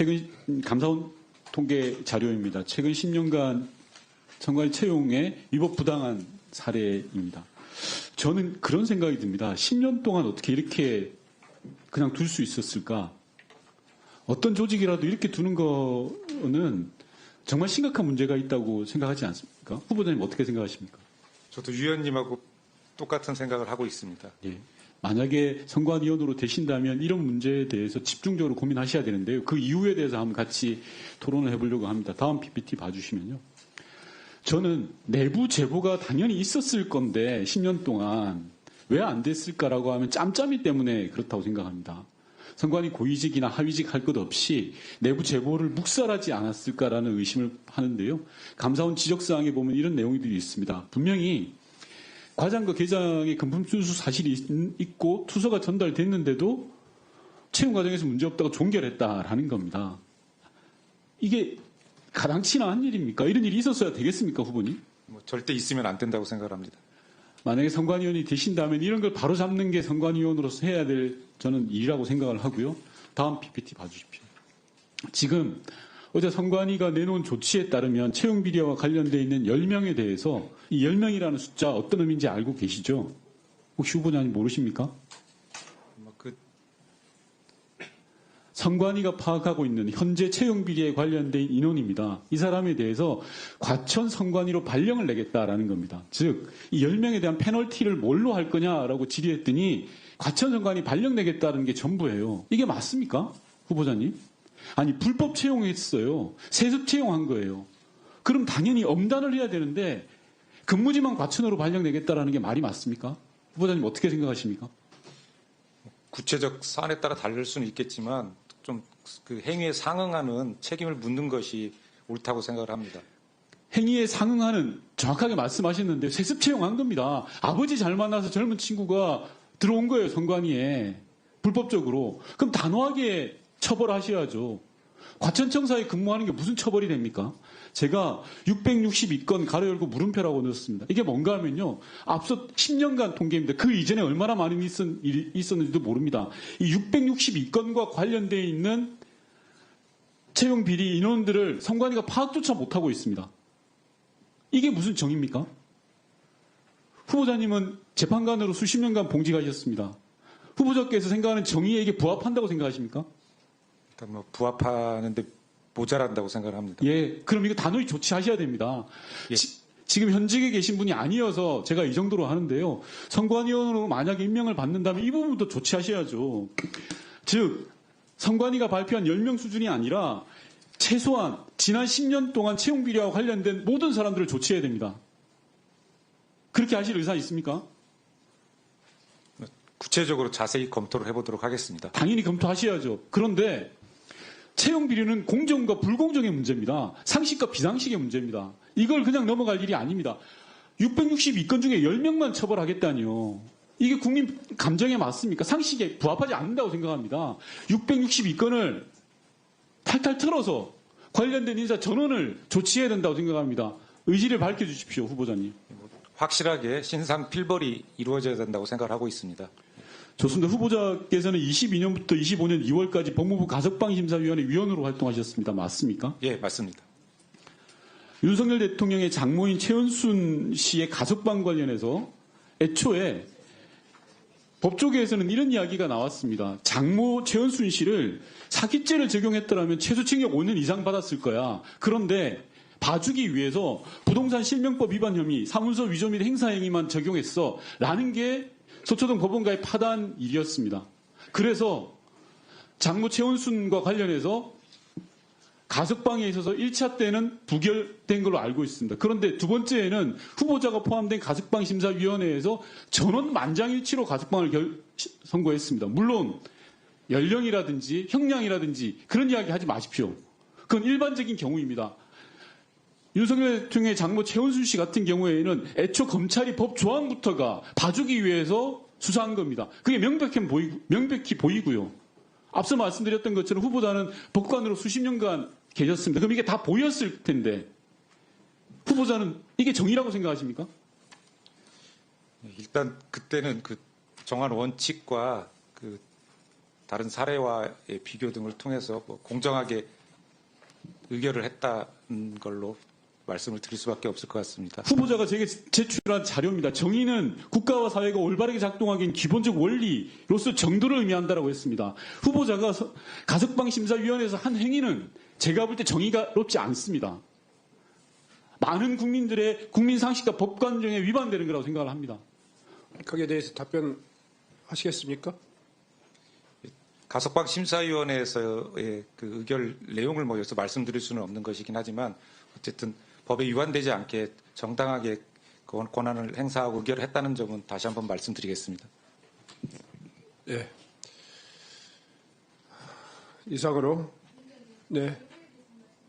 최근 감사원 통계 자료입니다. 최근 10년간 선관위 채용의 위법 부당한 사례입니다. 저는 그런 생각이 듭니다. 10년 동안 어떻게 이렇게 그냥 둘 수 있었을까? 어떤 조직이라도 이렇게 두는 거는 정말 심각한 문제가 있다고 생각하지 않습니까? 후보자님 어떻게 생각하십니까? 저도 위원님하고 똑같은 생각을 하고 있습니다. 예. 만약에 선관위원으로 되신다면 이런 문제에 대해서 집중적으로 고민하셔야 되는데요. 그 이유에 대해서 한번 같이 토론을 해보려고 합니다. 다음 PPT 봐주시면요. 저는 내부 제보가 당연히 있었을 건데 10년 동안 왜 안 됐을까라고 하면 짬짬이 때문에 그렇다고 생각합니다. 선관위 고위직이나 하위직 할 것 없이 내부 제보를 묵살하지 않았을까라는 의심을 하는데요. 감사원 지적사항에 보면 이런 내용들이 있습니다. 분명히 과장과 계장의 금품 순수 사실이 있고 투서가 전달됐는데도 채용 과정에서 문제없다고 종결했다라는 겁니다. 이게 가당치나 한 일입니까? 이런 일이 있었어야 되겠습니까, 후보님? 절대 있으면 안 된다고 생각합니다. 만약에 선관위원이 되신다면 이런 걸 바로잡는 게 선관위원으로서 해야 될 저는 일이라고 생각을 하고요. 다음 PPT 봐주십시오. 지금 어제 선관위가 내놓은 조치에 따르면 채용 비리와 관련되어 있는 10명에 대해서 이 10명이라는 숫자 어떤 의미인지 알고 계시죠? 혹시 후보자님 모르십니까? 선관위가 파악하고 있는 현재 채용 비리에 관련된 인원입니다. 이 사람에 대해서 과천 선관위로 발령을 내겠다라는 겁니다. 즉, 이 10명에 대한 페널티를 뭘로 할 거냐라고 질의했더니 과천 선관위 발령 내겠다는 게 전부예요. 이게 맞습니까? 후보자님? 아니, 불법 채용했어요. 세습 채용한 거예요. 그럼 당연히 엄단을 해야 되는데 근무지만 과천으로 발령 내겠다라는 게 말이 맞습니까? 후보자님 어떻게 생각하십니까? 구체적 사안에 따라 다를 수는 있겠지만 좀 그 행위에 상응하는 책임을 묻는 것이 옳다고 생각을 합니다. 행위에 상응하는 정확하게 말씀하셨는데 세습 채용한 겁니다. 아버지 잘 만나서 젊은 친구가 들어온 거예요. 선관위에. 불법적으로. 그럼 단호하게 처벌하셔야죠. 과천청사에 근무하는 게 무슨 처벌이 됩니까? 제가 662건 가로 열고 물음표라고 넣었습니다. 이게 뭔가 하면요. 앞서 10년간 통계입니다. 그 이전에 얼마나 많은 일이 있었는지도 모릅니다. 이 662건과 관련되어 있는 채용 비리 인원들을 선관위가 파악조차 못하고 있습니다. 이게 무슨 정의입니까? 후보자님은 재판관으로 수십 년간 봉직하셨습니다. 후보자께서 생각하는 정의에 이게 부합한다고 생각하십니까? 일단 부합하는데 모자란다고 생각을 합니다. 예, 그럼 이거 단호히 조치하셔야 됩니다. 예. 지금 현직에 계신 분이 아니어서 제가 이 정도로 하는데요. 선관위원으로 만약에 임명을 받는다면 이 부분도 조치하셔야죠. 즉, 선관위가 발표한 10명 수준이 아니라 최소한 지난 10년 동안 채용 비리와 관련된 모든 사람들을 조치해야 됩니다. 그렇게 하실 의사 있습니까? 구체적으로 자세히 검토를 해보도록 하겠습니다. 당연히 검토하셔야죠. 그런데 채용 비리는 공정과 불공정의 문제입니다. 상식과 비상식의 문제입니다. 이걸 그냥 넘어갈 일이 아닙니다. 662건 중에 10명만 처벌하겠다니요. 이게 국민 감정에 맞습니까? 상식에 부합하지 않는다고 생각합니다. 662건을 탈탈 털어서 관련된 인사 전원을 조치해야 된다고 생각합니다. 의지를 밝혀주십시오, 후보자님. 확실하게 신상 필벌이 이루어져야 된다고 생각을 하고 있습니다. 좋습니다. 후보자께서는 22년부터 25년 2월까지 법무부 가석방심사위원회 위원으로 활동하셨습니다. 맞습니까? 예, 맞습니다. 윤석열 대통령의 장모인 최은순 씨의 가석방 관련해서 애초에 법조계에서는 이런 이야기가 나왔습니다. 장모 최은순 씨를 사기죄를 적용했더라면 최소징역 5년 이상 받았을 거야. 그런데 봐주기 위해서 부동산 실명법 위반 혐의, 사문서 위조 및 행사 행위만 적용했어. 라는 게 서초동 법원가의 파단 일이었습니다. 그래서 장모 최은순과 관련해서 가석방에 있어서 1차 때는 부결된 걸로 알고 있습니다. 그런데 두 번째에는 후보자가 포함된 가석방 심사위원회에서 전원 만장일치로 가석방을 선고했습니다. 물론 연령이라든지 형량이라든지 그런 이야기 하지 마십시오. 그건 일반적인 경우입니다. 윤석열 대통령의 장모 최은순 씨 같은 경우에는 애초 검찰이 법 조항부터가 봐주기 위해서 수사한 겁니다. 그게 명백히 보이고요. 앞서 말씀드렸던 것처럼 후보자는 법관으로 수십 년간 계셨습니다. 그럼 이게 다 보였을 텐데 후보자는 이게 정의라고 생각하십니까? 일단 그때는 그 정한 원칙과 그 다른 사례와의 비교 등을 통해서 뭐 공정하게 의결을 했다는 걸로 말씀을 드릴 수밖에 없을 것 같습니다. 후보자가 제게 제출한 자료입니다. 정의는 국가와 사회가 올바르게 작동하기엔 기본적 원리로서 정도를 의미한다라고 했습니다. 후보자가 가석방심사위원회에서 한 행위는 제가 볼 때 정의롭지 않습니다. 많은 국민들의 국민 상식과 법관정에 위반되는 거라고 생각을 합니다. 거기에 대해서 답변하시겠습니까? 가석방 심사위원회에서의 그 의결 내용을 뭐 여기서 말씀드릴 수는 없는 것이긴 하지만 어쨌든 법에 위반되지 않게 정당하게 권한을 행사하고 의결을 했다는 점은 다시 한번 말씀드리겠습니다. 예. 이상으로 네.